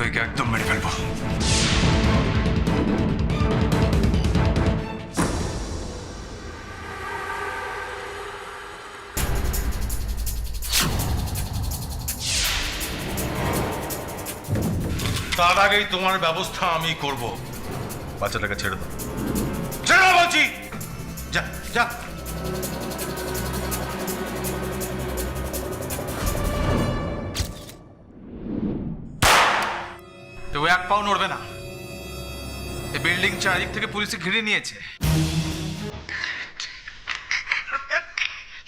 একে একদম মেরে ফেলবো। তার আগেই তোমার ব্যবস্থা আমি করব। বাচ্চাটাকে ছেড়ে দাও, ছেড়ে দাও বলছি। যা যা। কেউ এক পাও নড়বে না। এই বিল্ডিং চারিদিক থেকে পুলিশে ঘিরে নিয়েছে।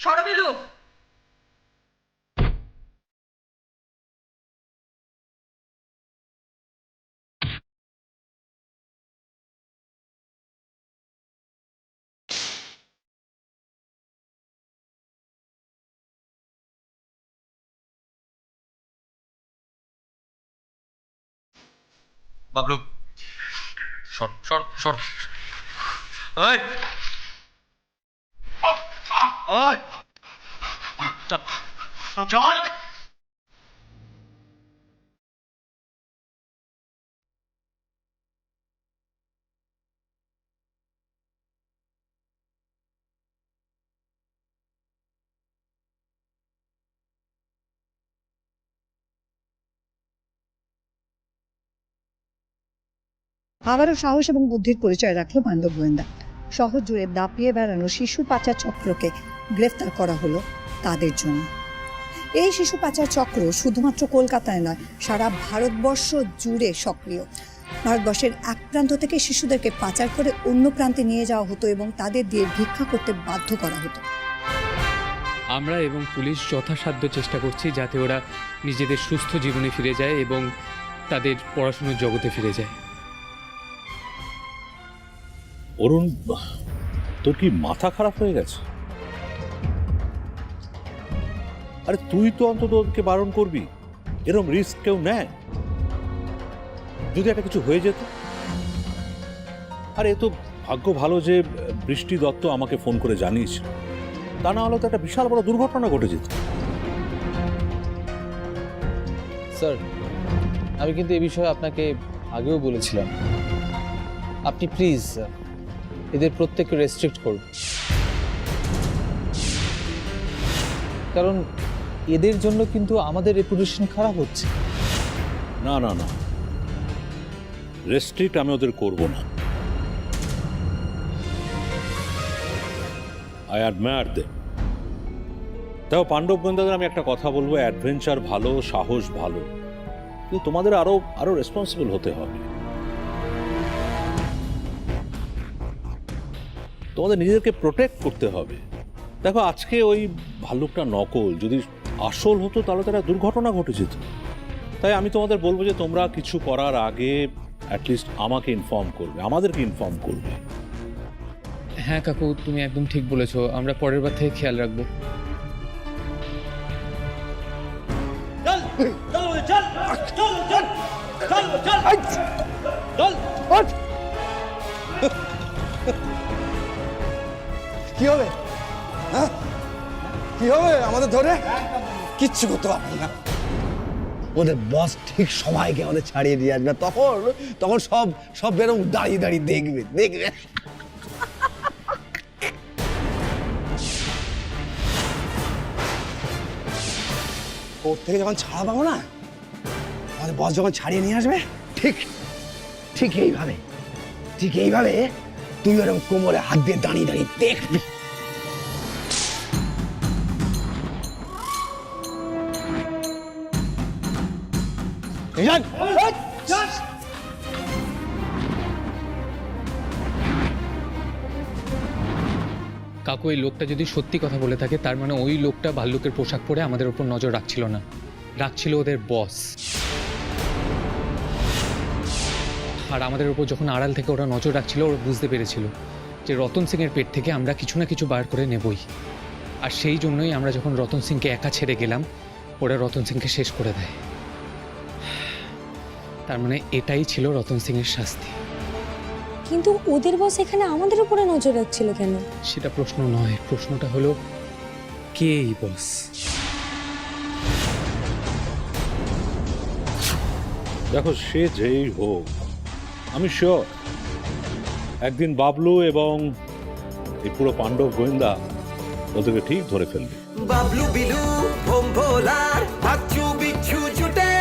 সরবিলু, বাবলু সর সর সর। এই ওই চল চল। আবারও সাহস এবং বুদ্ধির পরিচয় রাখলো পাণ্ডব গোয়েন্দা। শহর জুড়ে দাপিয়ে বেড়ানো শিশু পাচার চক্রকে গ্রেফতার করা হলো তাদের জন্য। এই শিশু পাচার চক্র শুধুমাত্র কলকাতায় নয়, সারা ভারতবর্ষ জুড়ে সক্রিয়। ভারতবর্ষের এক প্রান্ত থেকে শিশুদেরকে পাচার করে অন্য প্রান্তে নিয়ে যাওয়া হতো এবং তাদের দিয়ে ভিক্ষা করতে বাধ্য করা হতো। আমরা এবং পুলিশ যথাসাধ্য চেষ্টা করছি যাতে ওরা নিজেদের সুস্থ জীবনে ফিরে যায় এবং তাদের পড়াশোনার জগতে ফিরে যায়। অরুণ, তোর কি মাথা খারাপ হয়ে গেছে? আরে তুই তো অন্তত ওকে বারণ করবি, এরকম রিস্ক কেউ নেয়। যদি একটা কিছু হয়ে যেত। আরে এ তো ভাগ্য ভালো যে বৃষ্টি দত্ত আমাকে ফোন করে জানিয়েছিল, তা না হলে তো একটা বিশাল বড় দুর্ঘটনা ঘটে যেত। স্যার, আমি কিন্তু এই বিষয়ে আপনাকে আগেও বলেছিলাম, আপনি প্লিজ এদের প্রত্যেককে রেস্ট্রিক্ট করুন, কারণ এদের জন্য কিন্তু আমাদের রেপুটেশন খারাপ হচ্ছে। না না না, রেস্ট্রিক্ট আমি ওদের করব না। I admire them. দেখো পাণ্ডব গোয়েন্দাদের আমি একটা কথা বলবো, অ্যাডভেঞ্চার ভালো, সাহস ভালো, কিন্তু তোমাদের আরো আরো রেসপন্সিবল হতে হবে। তোমাদের নিজেদেরকে প্রোটেক্ট করতে হবে। দেখো আজকে ওই ভাল্লুকটা নকল, যদি আসল হতো তাহলে তো একটা দুর্ঘটনা ঘটে যেত। তাই আমি তোমাদের বলবো যে তোমরা কিছু করার আগে অ্যাটলিস্ট আমাকে ইনফর্ম করবে, আমাদেরকে ইনফর্ম করবে। হ্যাঁ কাকু, তুমি একদম ঠিক বলেছো, আমরা পরের বার থেকে খেয়াল রাখবো। কি হবে? হ্যাঁ, কি হবে আমাদের ধরে? কিচ্ছু করতে পারবেন না। ওদের বস ঠিক সবাইকে আমাদের ছাড়িয়ে দিয়ে আসবে, তখন তখন সব সব বেরোম দাঁড়িয়ে দাঁড়িয়ে দেখবে দেখবে। ওর থেকে যখন ছাড়া পাবো না, আমাদের বস যখন ছাড়িয়ে নিয়ে আসবে, ঠিক ঠিক এইভাবে ঠিক এইভাবে তুই ওরকম কোমরে হাত দিয়ে দাঁড়িয়ে দাঁড়িয়ে দেখবি। কাকু, এই লোকটা যদি সত্যি কথা বলে থাকে তার মানে ওই লোকটা ভাল্লুকের পোশাক পরে আমাদের উপর নজর রাখছিল না, রাখছিল ওদের বস। আর আমাদের উপর যখন আড়াল থেকে ওরা নজর রাখছিল, ওরা বুঝতে পেরেছিল যে রতন সিংয়ের পেট থেকে আমরা কিছু না কিছু বার করে নেবই। আর সেই জন্যই আমরা যখন রতন সিংকে একা ছেড়ে গেলাম, ওরা রতন সিংকে শেষ করে দেয়। তার মানে এটাই ছিল রতন সিংয়ের শাস্তি। কিন্তু ওদের বস এখানে আমাদের উপরে নজর রাখছিল কেন? সেটা প্রশ্ন নয়, প্রশ্নটা হলো কে এই বস? দেখো সে যেই হোক, আমি শিওর একদিন বাবলু এবং এই পুরো পাণ্ডব গোয়েন্দা ওদেরকে ঠিক ধরে ফেলবে। বাবলু বিলু ভোম ভোলার বাচ্চু বিচ্ছু জুটে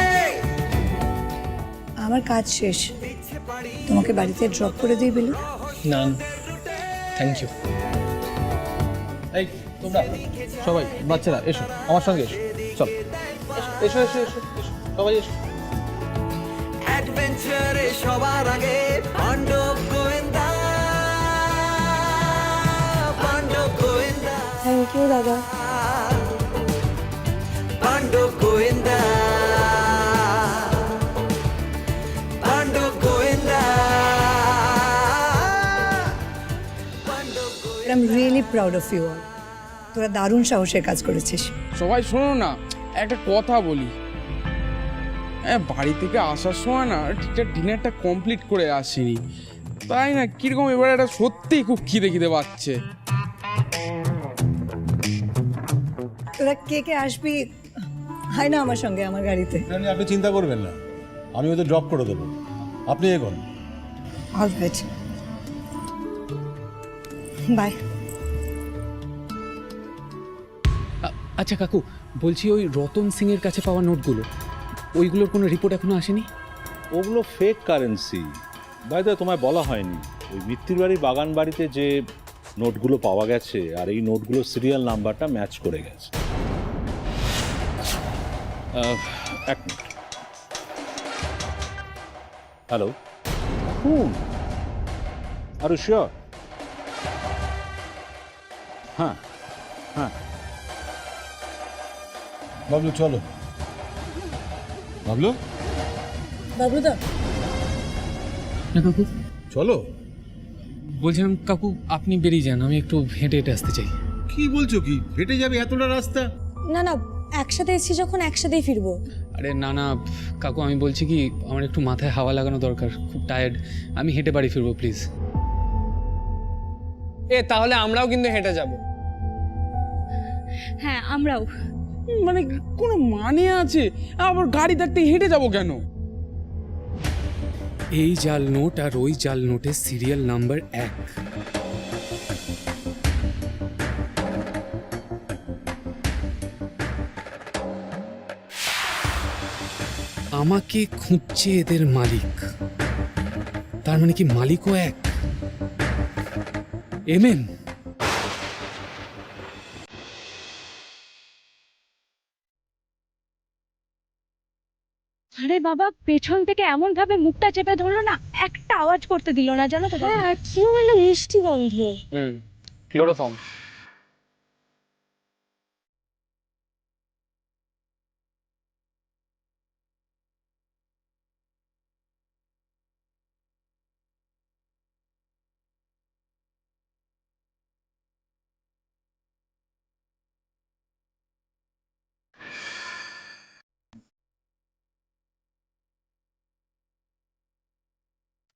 আমার কাজ শেষ, তোমাকে বাড়িতে ড্রপ করে দিই বিলু। না থ্যাংক ইউ। এই তোমরা সবাই বাচ্চারা এসো আমার সঙ্গে এসো, চল এসো এসো এসো এসো সবাই এসো। অ্যাডভেঞ্চারে সবার আগে পাণ্ডব গোয়েন্দা, পাণ্ডব গোয়েন্দা, থ্যাংক ইউ দাদা। Pandava Goyenda, Pandab Goyenda, Pandab Goyenda. I am really proud of you all. তোরা দারুণ সাহসের কাজ করেছিস। সবাই শোনো না, একটা কথা বলি। বাড়ি থেকে আসার সময় না ঠিকঠাক ডিনারটা কমপ্লিট করে আসিনি, তাই না কিরকম এবার একটা সত্যিই খুব খিদে খিদে পাচ্ছে। তোরা কে কে আসবি হয় না আমার সঙ্গে আমার গাড়িতে? আপনি চিন্তা করবেন না, আমি ওদের ড্রপ করে দেবো, আপনি এগোন। Alright, by. আচ্ছা কাকু, বলছি ওই রতন সিং এর কাছে পাওয়া নোটগুলো, ওইগুলোর কোনো রিপোর্ট এখনো আসেনি? ওগুলো ফেক কারেন্সি। বাইরে তোমায় বলা হয়নি, ওই মিত্তির বাড়ির বাগান বাড়িতে যে নোটগুলো পাওয়া গেছে আর এই নোটগুলোর সিরিয়াল নাম্বারটা ম্যাচ করে গেছে। এক মিনিট। হ্যালো, আর শিওর? হ্যাঁ হ্যাঁ, বাবলু চলো। বাবলু বাবলুদা, না কাকু, চলো। বলছিলাম কাকু আপনি বেরিয়ে যান, আমি একটু হেঁটে হেঁটে আসতে চাই। কি বলছো, কি হেঁটে যাবে এতটা রাস্তা? না না, একসাথে এসেছি যখন একসাথেই ফিরবো। আরে না না কাকু, আমি বলছি কি আমার একটু মাথায় হাওয়া লাগানো দরকার, খুব টায়ার্ড, আমি হেঁটে বাড়ি ফিরবো প্লিজ। তাহলে আমরাও কিন্তু হেঁটে যাব। হ্যাঁ আমরাও। মানে কোনো মানে আছে? আবার গাড়ি থাকতে হেঁটে যাব কেন? এই জাল নোট আর ওই জাল নোটের সিরিয়াল নাম্বার 1। আমাকে খুঁজছে এদের মালিক, তার মানে কি মালিকও এক? এমএম আরে বাবা, পেছন থেকে এমন ভাবে মুখটা চেপে ধরলো না, একটা আওয়াজ করতে দিল না, জানো তো? হ্যাঁ, কি হলো, মিষ্টি গন্ধ। ক্লোরোফর্ম।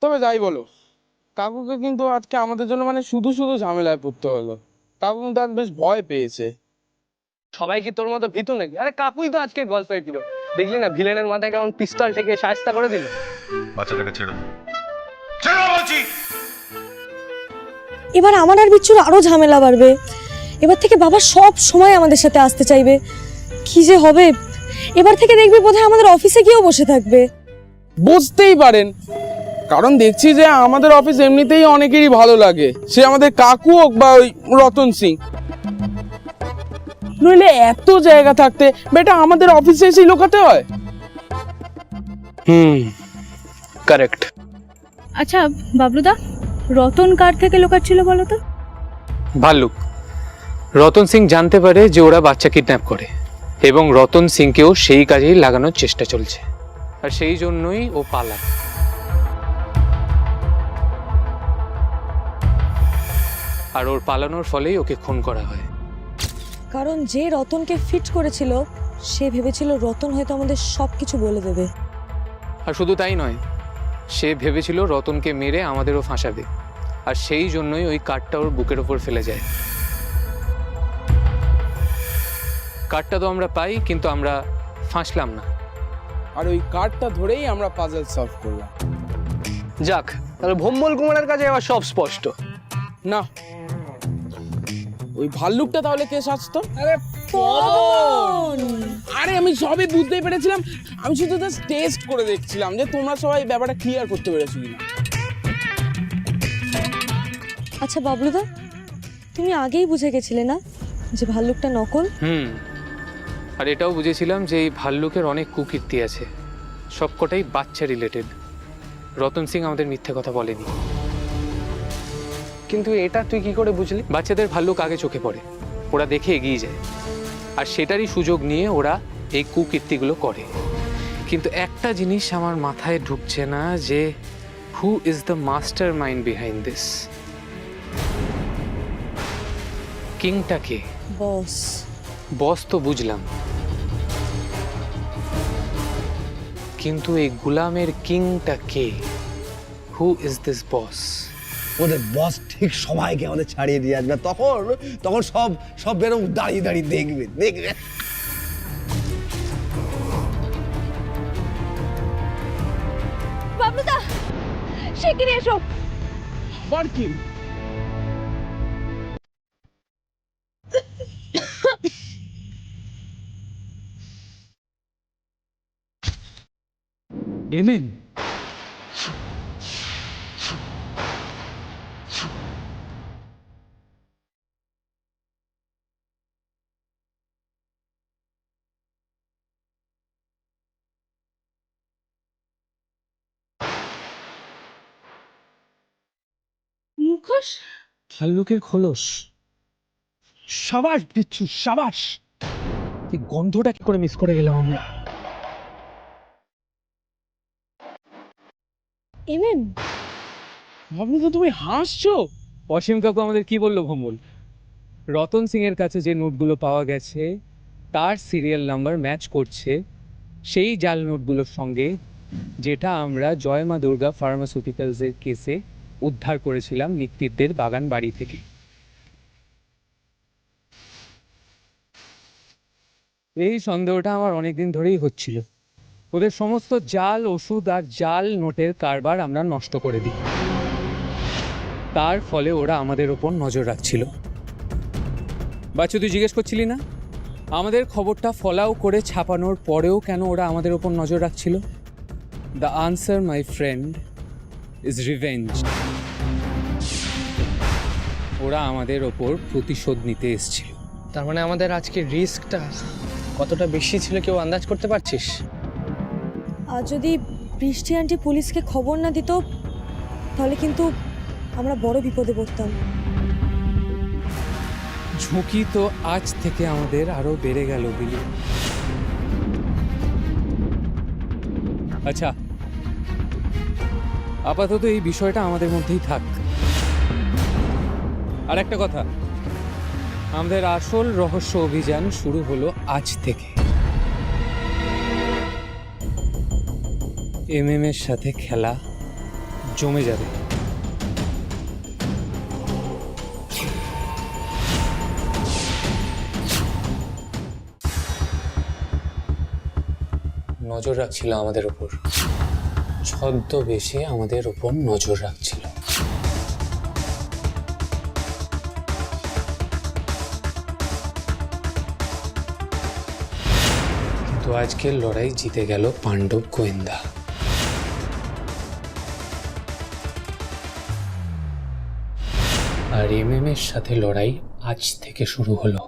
তবে যাই বলো, কাকুকে কিন্তু আজকে আমাদের জন্য মানে শুধু শুধু ঝামেলায় পড়তে হলো। কাকু কিন্তু আজ বেশ ভয় পেয়েছে। সবাই কি তোর মতো ভীতু নাকি? আরে কাকুই তো আজকে গল্পের হিরো, দেখলি না ভিলেনের মাথায় কেমন পিস্তল থেকে সাহায্য করে দিল। বাচ্চাটাকে ছেড়ে দাও, ছেড়ে দাও বলছি। এবার আমার আর বিচ্ছুর আরো ঝামেলা বাড়বে। এবার থেকে বাবা সব সময় আমাদের সাথে আসতে চাইবে, কি যে হবে। এবার থেকে দেখবি বোধহয় আমাদের অফিসে গিয়েও বসে থাকবে। বুঝতেই পারেন, কারণ দেখছি যে আমাদের অফিস এমনিতেই অনেকেরই ভালো লাগে, সে আমাদের কাকু হোক বা ওই রতন সিং। নইলে এত জায়গা থাকতে বেটা আমাদের অফিসে এসে লোকাতে হয়। কারেক্ট। আচ্ছা বাবলুদা, রতন কার থেকে লুকাচ্ছিল বলো তো? ভাল্লুক। রতন সিং জানতে পারে যে ওরা বাচ্চা কিডন্যাপ করে এবং রতন সিংকেও সেই কাজেই লাগানোর চেষ্টা চলছে, আর সেই জন্যই ও পালায়। আর ওর পালানোর ফলেই ওকে খুন করা হয়। কারণ যে রতনকে ফিট করেছিল সে ভেবেছিল রতন হয়তো আমাদের সবকিছু বলে দেবে। আর শুধু তাই নয়, সে ভেবেছিল রতনকে মেরে আমাদেরও ফাঁসাবে, আর সেই জন্যই ওই কাঠটা ওর বুকের ওপর ফেলে যায়। কাঠটা তো আমরা পাই, কিন্তু আমরা ফাঁসলাম না, আর ওই কার্ডটা ধরেই আমরা পাজল সলভ করলাম। যাক, তাহলে ভম্বল কুমারের কাছে আবার সব স্পষ্ট। না, ওই ভাল্লুকটা তাহলে কে সাজতো? আরে আমি সবই বুঝতেই পেরেছিলাম, আমি শুধু জাস্ট টেস্ট করে দেখছিলাম যে তোমরা সবাই ব্যাপারটা ক্লিয়ার করতে পেরেছো কিনা। আচ্ছা বাবলুদা, তুমি আগেই বুঝে গেছিলে না যে ভাল্লুকটা নকল? আর এটাও বুঝেছিলাম যে এই ভাল্লুকের অনেক কুকীর্তি আছে, সবকটাই বাচ্চা রিলেটেড। রতন সিং আমাদের মিথ্যে কথা বলেনি। কিন্তু এটা তুই কি করে বুঝলি? বাচ্চাদের ভাল্লুক আগে চোখে পড়ে, ওরা দেখে এগিয়ে যায়, আর সেটারই সুযোগ নিয়ে ওরা এই কুকীর্তিগুলো করে। কিন্তু একটা জিনিস আমার মাথায় ঢুকছে না, যে who is the mastermind behind this? কিংটা কে? বস। বস তো বুঝলাম, কিন্তু এই গুলামের কিংটা কে? হু ইজ দিস বস? ওদের বস ঠিক সময়কে আমাদের ছাড়িয়ে দিয়ে আসবে, তখন তখন সব সব বেরো দাঁড়িয়ে দাঁড়িয়ে দেখবে দেখবে। বাবলুদা, শিগগিরই এসো। আবার কি? এমেন, মুখোশ? ভাল্লুকের খোলস। সাবাস বিচ্ছু, সাবাস! এই গন্ধটা কি করে মিস করে গেলাম আমরা? এমএম, ভাবলি তো তুমি হাসছো। অসীম কাকু আমাদের কি বললো ভম্বল? রতন সিং এর কাছে যে নোটগুলো পাওয়া গেছে তার সিরিয়াল নাম্বার ম্যাচ করছে সেই জাল নোটগুলোর সঙ্গে, যেটা আমরা জয় মা দুর্গা ফার্মাসিউটিক্যালসের কেসে উদ্ধার করেছিলাম নিক্তিরদের বাগান বাড়ি থেকে। এই সন্দেহটা আমার অনেকদিন ধরেই হচ্ছিল। ওদের সমস্ত জাল ওষুধ আর জাল নোটের কারবার আমরা নষ্ট করে দিই, তার ফলে ওরা আমাদের ওপর নজর রাখছিল। বাচ্চা, তুই জিজ্ঞেস করছিলি না আমাদের খবরটা ফলাও করে ছাপানোর পরেও কেন ওরা আমাদের ওপর নজর রাখছিল? The answer my friend is revenge. ওরা আমাদের ওপর প্রতিশোধ নিতে এসেছিল। তার মানে আমাদের আজকে রিস্কটা কতটা বেশি ছিল কেউ আন্দাজ করতে পারছিস? আর যদি বৃষ্টি আন্টি পুলিশকে খবর না দিত, তাহলে কিন্তু আমরা বড় বিপদে পড়তাম। ঝুঁকি তো আজ থেকে আমাদের আরো বেড়ে গেল বিলি। আচ্ছা, আপাতত এই বিষয়টা আমাদের মধ্যেই থাক। আর একটা কথা, আমাদের আসল রহস্য অভিযান শুরু হলো আজ থেকে। এমএম এর সাথে খেলা জমে যাবে। নজর রাখছিল আমাদের ওপর, ছদ্মবেশে আমাদের ওপর নজর রাখছিল। কিন্তু আজকের লড়াই জিতে গেল পাণ্ডব গোয়েন্দা। আর এমএম এর সাথে লড়াই আজ থেকে শুরু হলো।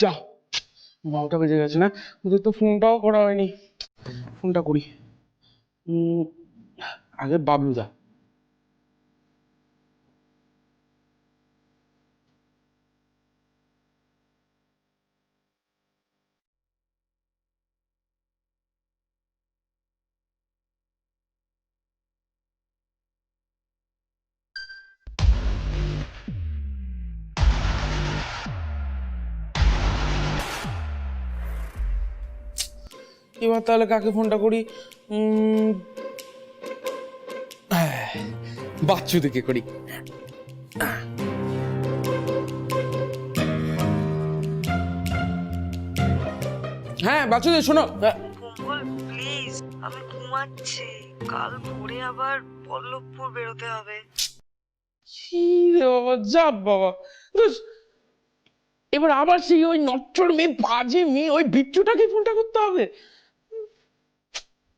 যা, 12টা বেজে গেছে না? ওদের তো ফোনটাও করা হয়নি। ফোনটা করি। আগে বাবলুদা। এবার তাহলে কাকে ফোনটা করি? বাচ্চু দিকে করি। হ্যাঁ বাচ্চুদের শোনো। প্লিজ, আমি ঘুমাচ্ছি, কাল ভোরে আবার পল্লবপুর বেরোতে হবে। কি রে বাবা, যা বাবা। ধুস, এবার আবার সেই ওই নট্টর মেয়ে, বাজে মেয়ে, ওই বিচ্ছুটাকে ফোনটা করতে হবে।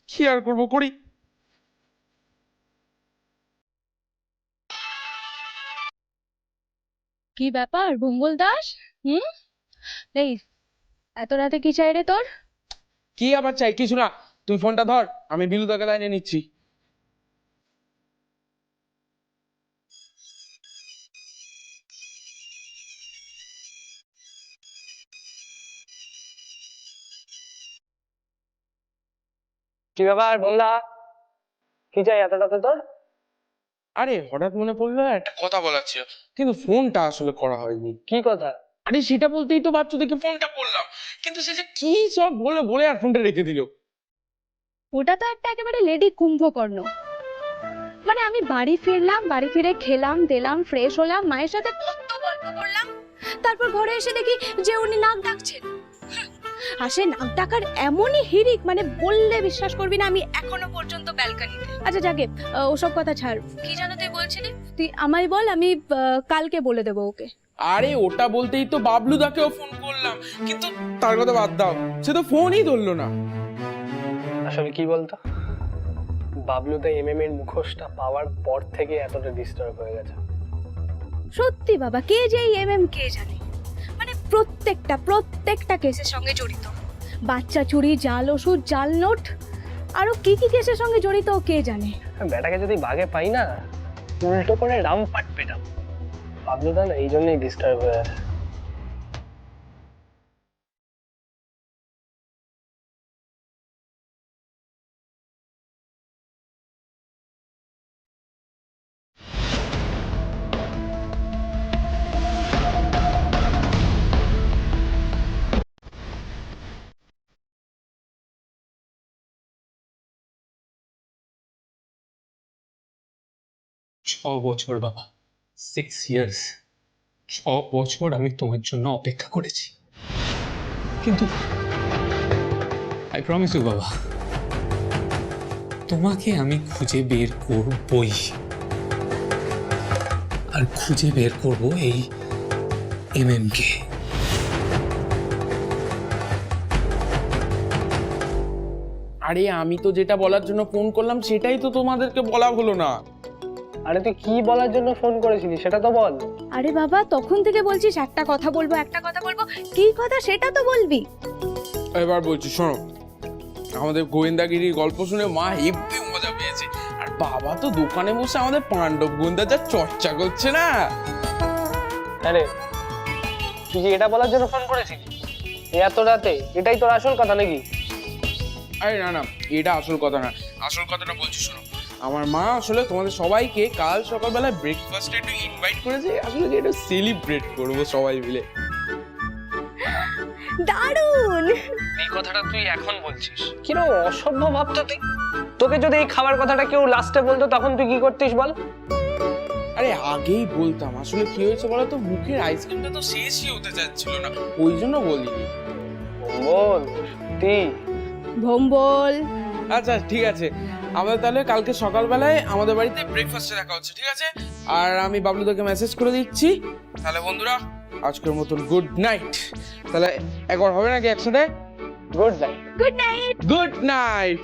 কি আর করবো, করি। কি ব্যাপার ভম্বল দাস? এই এত রাতে কি চাই রে তোর? কি আবার চাই? কিছু না, তুই ফোনটা ধর, আমি বিলুদাকে লাইনে নিচ্ছি। কি ব্যাপার বললা? কি চাই এত রাতে তোর? আরে হঠাৎ মনে পড়লো একটা কথা বলার ছিল, কিন্তু ফোনটা আসলে করা হয়নি। কি কথা? আরে সেটা বলতেই তো বাচ্চুদেরকে ফোনটা করলাম, কিন্তু সে যে কি সব বলে বলে আর ফোনটা রেখে দিল। ওটা তো একটা একেবারে লেডি কুম্ভকর্ণ। মানে আমি বাড়ি ফিরলাম, বাড়ি ফিরে খেলাম দিলাম, ফ্রেশ হলাম, মায়ের সাথে কত গল্প করলাম, তারপর ঘরে এসে দেখি যে উনি নাক ডাকছেন। আর সে নাক ডাকার এমনই হিড়িক, মানে বললে বিশ্বাস করবি না, আমি এখনো পর্যন্ত ব্যালকনিতে। আচ্ছা যাকে, ওসব কথা ছাড়। কি জানো তুই বলছিলি? তুই আমায় বল, আমি কালকে বলে দেবো ওকে। আরে ওটা বলতেই তো বাবলুদাকেও ফোন করলাম, কিন্তু তার কথা বাদ দাও, সে তো ফোনই ধরলো না। আসলে কি বলতো, বাবলুদা এমএম এর মুখোশটা পাওয়ার পর থেকে এতটা ডিস্টার্ব হয়ে গেছে। সত্যি বাবা, কে যে এমএম কে জানে, মানে প্রত্যেকটা কেসের সঙ্গে জড়িত। বাচ্চা চুরি, জাল ওষুধ, জাল নোট, আরো কি কি কেসের সঙ্গে জড়িত কে জানে। বেটাকে যদি বাগে পাই না, উল্টো করে রামপাট পেটাম। বাবলুদা না এই জন্যই ডিস্টার্ব হয়ে আছে। বছর বাবা, 6 years, 6 বছর আমি তোমার জন্য অপেক্ষা করেছি, কিন্তু আই প্রমিস ইউ বাবা, তোমাকে আমি খুঁজে বের করবই, আর খুঁজে বের করব এই এমএম কে। আরে আমি তো যেটা বলার জন্য ফোন করলাম সেটাই তো তোমাদেরকে বলা হলো না। আরে তুই কি বলার জন্য ফোন করেছিলি সেটা তো বল। আরে বাবা, তখন থেকে বলছিস একটা কথা বলবো, কি কথা সেটা তো বলবি। এবার বলছি শোনো, আমাদের গোয়েন্দাগিরির গল্প শুনে মা হেব্বি মজা পেয়েছে, আর বাবা তো দোকানে বসে আমাদের পাণ্ডব গোয়েন্দা যা চর্চা করছে না। আরে তুই কি এটা বলার জন্য ফোন করেছিলি এত রাতে? এটাই তোর আসল কথা নাকি? আরে না না, এটা আসল কথা না, আসল কথাটা বলছি শোনো। আমার মা আসলে তোমাদের সবাইকে কাল সকালবেলা ব্রেকফাস্টে একটু ইনভাইট করেছে, আসলে যে একটু সেলিব্রেট করবো সবাই মিলে। দারুণ! এই কথাটা তুই এখন বলছিস? কিরকম অসভ্য ভাবতো তুই। তোকে যদি এই খাবার কথাটা কেউ লাস্টে বলতো তখন তুই কি করতিস বল? আরে আগেই বলতাম, আসলে কি হয়েছে বলো তো, মুখের আইসক্রিমটা তো শেষই হতে যাচ্ছিল না, ওই জন্য বলিনি। বল সত্যি? ভম্বল, আচ্ছা ঠিক আছে, আমাদের তাহলে কালকে সকালবেলায় আমাদের বাড়িতে ব্রেকফাস্টে দেখা হচ্ছে, ঠিক আছে? আর আমি বাবলুদাকে মেসেজ করে দিচ্ছি। তাহলে বন্ধুরা আজকের মতন গুড নাইট। তাহলে একবার হবে নাকি একসাথে? Good night. Good night. Good night.